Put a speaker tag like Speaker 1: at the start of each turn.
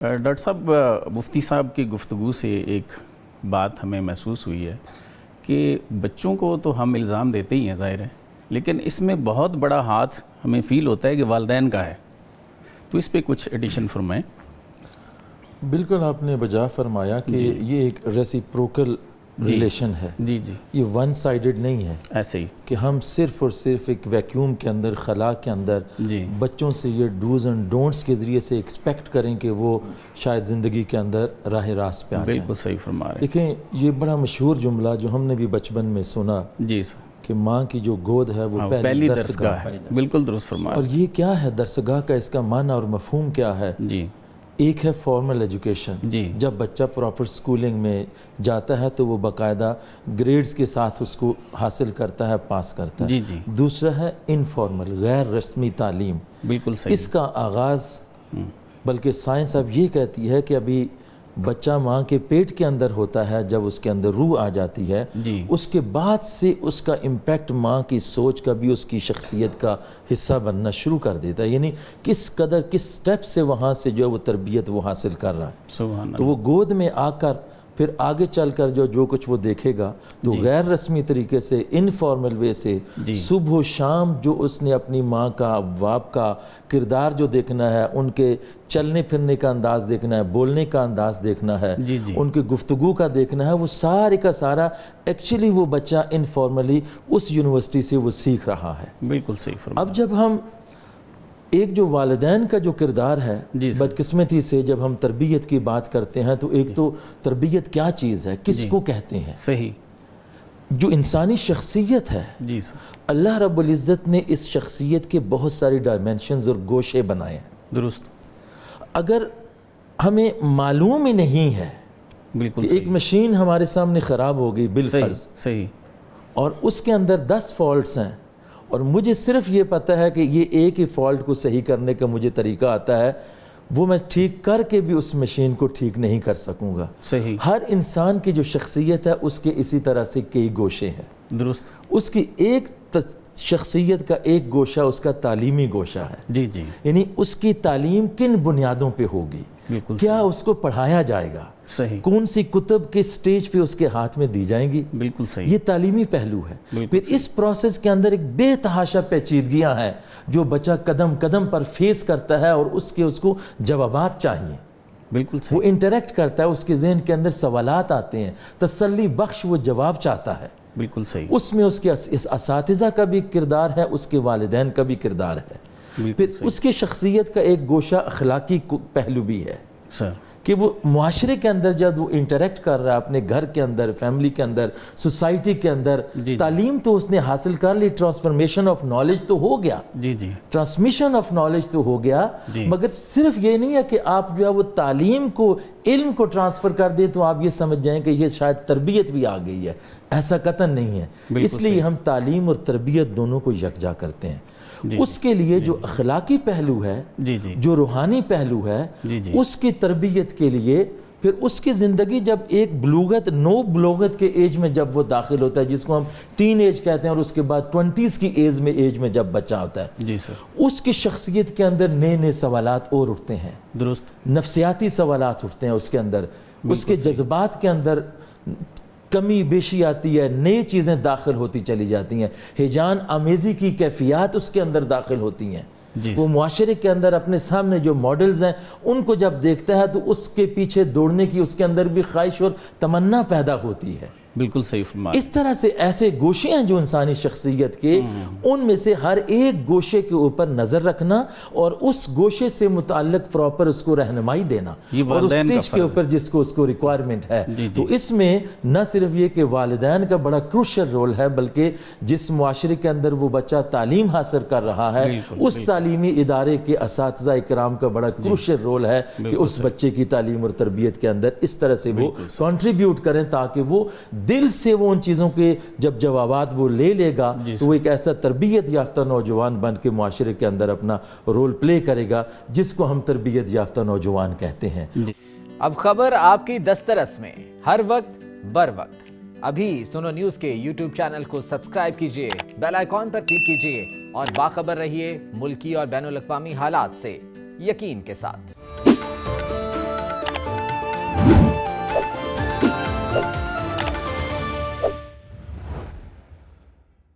Speaker 1: Doctor صاحب، مفتی صاحب کی گفتگو سے ایک بات ہمیں محسوس ہوئی ہے کہ بچوں کو تو ہم الزام دیتے ہی ہیں ظاہر ہے، لیکن اس میں بہت بڑا ہاتھ ہمیں فیل ہوتا ہے کہ والدین کا ہے، تو اس پہ کچھ ایڈیشن فرمائیں۔
Speaker 2: بالکل آپ نے بجا فرمایا کہ یہ ایک ریسیپروکل ریلیشن ہے، یہ ون سائیڈڈ نہیں ہے
Speaker 1: ایسے ہی
Speaker 2: کہ ہم صرف اور صرف ایک ویکیوم کے اندر، خلا کے اندر بچوں سے یہ ڈوز اینڈ ڈونٹس کے ذریعے سے ایکسپیکٹ کریں کہ وہ شاید زندگی کے اندر راہ راست پہ آ جائیں۔
Speaker 1: بالکل صحیح فرما رہے ہیں۔
Speaker 2: دیکھیں، یہ بڑا مشہور جملہ جو ہم نے بھی بچپن میں سنا
Speaker 1: جی سر،
Speaker 2: کہ ماں کی جو گود ہے وہ پہلی درسگاہ ہے۔
Speaker 1: بالکل درست فرما رہے ہیں۔
Speaker 2: اور یہ کیا ہے درسگاہ کا، اس کا معنی اور مفہوم کیا ہے؟
Speaker 1: جی،
Speaker 2: ایک ہے فارمل ایجوکیشن، جب بچہ پراپر سکولنگ میں جاتا ہے تو وہ باقاعدہ گریڈز کے ساتھ اس کو حاصل کرتا ہے، پاس کرتا ہے۔ دوسرا ہے انفارمل، غیر رسمی تعلیم۔
Speaker 1: بالکل صحیح۔
Speaker 2: اس کا آغاز بلکہ سائنس اب یہ کہتی ہے کہ ابھی بچہ ماں کے پیٹ کے اندر ہوتا ہے، جب اس کے اندر روح آ جاتی ہے، اس کے بعد سے اس کا امپیکٹ ماں کی سوچ کا بھی اس کی شخصیت کا حصہ بننا شروع کر دیتا ہے، یعنی کس قدر کس سٹیپ سے وہاں سے جو وہ تربیت وہ حاصل کر رہا ہے۔
Speaker 1: سبحان اللہ۔
Speaker 2: تو وہ گود میں آ کر پھر آگے چل کر جو کچھ وہ دیکھے گا تو غیر رسمی طریقے سے، انفارمل وے سے، صبح و شام جو اس نے اپنی ماں کا، باپ کا کردار جو دیکھنا ہے، ان کے چلنے پھرنے کا انداز دیکھنا ہے، بولنے کا انداز دیکھنا ہے، ان کی گفتگو کا دیکھنا ہے، وہ سارے کا سارا ایکچولی وہ بچہ انفارملی اس یونیورسٹی سے وہ سیکھ رہا ہے۔
Speaker 1: بالکل صحیح فرمایا۔
Speaker 2: اب جب ہم ایک جو والدین کا جو کردار ہے، بدقسمتی سے جب ہم تربیت کی بات کرتے ہیں تو ایک تو تربیت کیا چیز ہے، کس کو کہتے ہیں؟
Speaker 1: صحیح۔
Speaker 2: جو انسانی شخصیت ہے، اللہ رب العزت نے اس شخصیت کے بہت ساری ڈائمینشنز اور گوشے بنائے ہیں۔
Speaker 1: درست۔
Speaker 2: اگر ہمیں معلوم ہی نہیں ہے کہ ایک مشین ہمارے سامنے خراب ہو گئی بالفرض،
Speaker 1: صحیح،
Speaker 2: اور اس کے اندر 10 فالٹس ہیں، اور مجھے صرف یہ پتہ ہے کہ یہ ایک ہی فالٹ کو صحیح کرنے کا مجھے طریقہ آتا ہے، وہ میں ٹھیک کر کے بھی اس مشین کو ٹھیک نہیں کر سکوں گا۔
Speaker 1: صحیح۔
Speaker 2: ہر انسان کی جو شخصیت ہے اس کے اسی طرح سے کئی گوشے ہیں۔
Speaker 1: درست۔
Speaker 2: اس کی ایک شخصیت کا ایک گوشہ اس کا تعلیمی گوشہ ہے، یعنی اس کی تعلیم کن بنیادوں پہ ہوگی، کیا اس کو پڑھایا جائے گا، کون سی کتب کس سٹیج پہ اس کے ہاتھ میں دی جائیں گی۔
Speaker 1: بالکل صحیح۔
Speaker 2: یہ تعلیمی پہلو ہے۔ پھر اس پروسیس کے اندر ایک بے تحاشا پیچیدگیاں ہیں جو بچہ قدم قدم پر فیس کرتا ہے، اور اس کو جوابات چاہیے۔
Speaker 1: بالکل صحیح۔
Speaker 2: وہ انٹریکٹ کرتا ہے، اس کے ذہن کے اندر سوالات آتے ہیں، تسلی بخش وہ جواب چاہتا ہے۔
Speaker 1: بالکل صحیح۔
Speaker 2: اس میں اس کے اساتذہ کا بھی کردار ہے، اس کے والدین کا بھی کردار ہے۔ پھر اس کی شخصیت کا ایک گوشہ اخلاقی پہلو بھی ہے کہ وہ معاشرے کے اندر جب وہ انٹریکٹ کر رہا ہے، اپنے گھر کے اندر، فیملی کے اندر، سوسائٹی کے اندر، تعلیم تو اس نے حاصل کر لی، ٹرانسفارمیشن آف نالج تو ہو گیا، ٹرانسمیشن آف نالج تو ہو گیا، مگر صرف یہ نہیں ہے کہ آپ جو ہے وہ تعلیم کو، علم کو ٹرانسفر کر دیں تو آپ یہ سمجھ جائیں کہ یہ شاید تربیت بھی آ گئی ہے۔ ایسا قطعاً نہیں ہے۔ اس لیے ہم تعلیم اور تربیت دونوں کو یکجا کرتے ہیں۔ اس کے لیے جو اخلاقی پہلو ہے، جو روحانی پہلو ہے، اس کی تربیت کے لیے پھر اس کی زندگی جب ایک بلوغت، نو بلوغت کے ایج میں جب وہ داخل ہوتا ہے، جس کو ہم ٹین ایج کہتے ہیں، اور اس کے بعد 20s کی ایج میں جب بچہ ہوتا ہے، اس کی شخصیت کے اندر نئے نئے سوالات اور اٹھتے ہیں۔ درست۔ نفسیاتی سوالات اٹھتے ہیں اس کے اندر، اس کے جذبات کے اندر کمی بیشی آتی ہے، نئی چیزیں داخل ہوتی چلی جاتی ہیں، ہیجان آمیزی کی کیفیات اس کے اندر داخل ہوتی ہیں۔ وہ معاشرے کے اندر اپنے سامنے جو ماڈلز ہیں ان کو جب دیکھتا ہے تو اس کے پیچھے دوڑنے کی اس کے اندر بھی خواہش اور تمنا پیدا ہوتی ہے۔
Speaker 1: بالکل صحیح فرمایا۔
Speaker 2: اس طرح سے ایسے گوشے ہیں جو انسانی شخصیت کے، ان میں سے ہر ایک گوشے کے اوپر نظر رکھنا اور اس گوشے سے متعلق پراپر اس کو رہنمائی دینا، اور اس سٹیج کے اوپر جس کو اس کو ریکوائرمنٹ ہے۔ تو اس میں نہ صرف یہ کہ والدین کا بڑا کروشل رول ہے، بلکہ جس معاشرے کے اندر وہ بچہ تعلیم حاصل کر رہا ہے، اس تعلیمی ادارے کے اساتذہ اکرام کا بڑا کروشل رول ہے کہ اس بچے کی تعلیم اور تربیت کے اندر اس طرح سے وہ کنٹریبیوٹ کریں تاکہ وہ دل سے وہ ان چیزوں کے جب جوابات وہ لے لے گا تو وہ ایک ایسا تربیت یافتہ نوجوان بن کے معاشرے کے اندر اپنا رول پلے کرے گا، جس کو ہم تربیت یافتہ نوجوان کہتے ہیں۔
Speaker 3: اب خبر آپ کی دسترس میں، ہر وقت بر وقت۔ ابھی سنو نیوز کے یوٹیوب چینل کو سبسکرائب کیجئے، بیل آئیکن پر کلک کیجئے اور باخبر رہیے ملکی اور بین الاقوامی حالات سے یقین کے ساتھ۔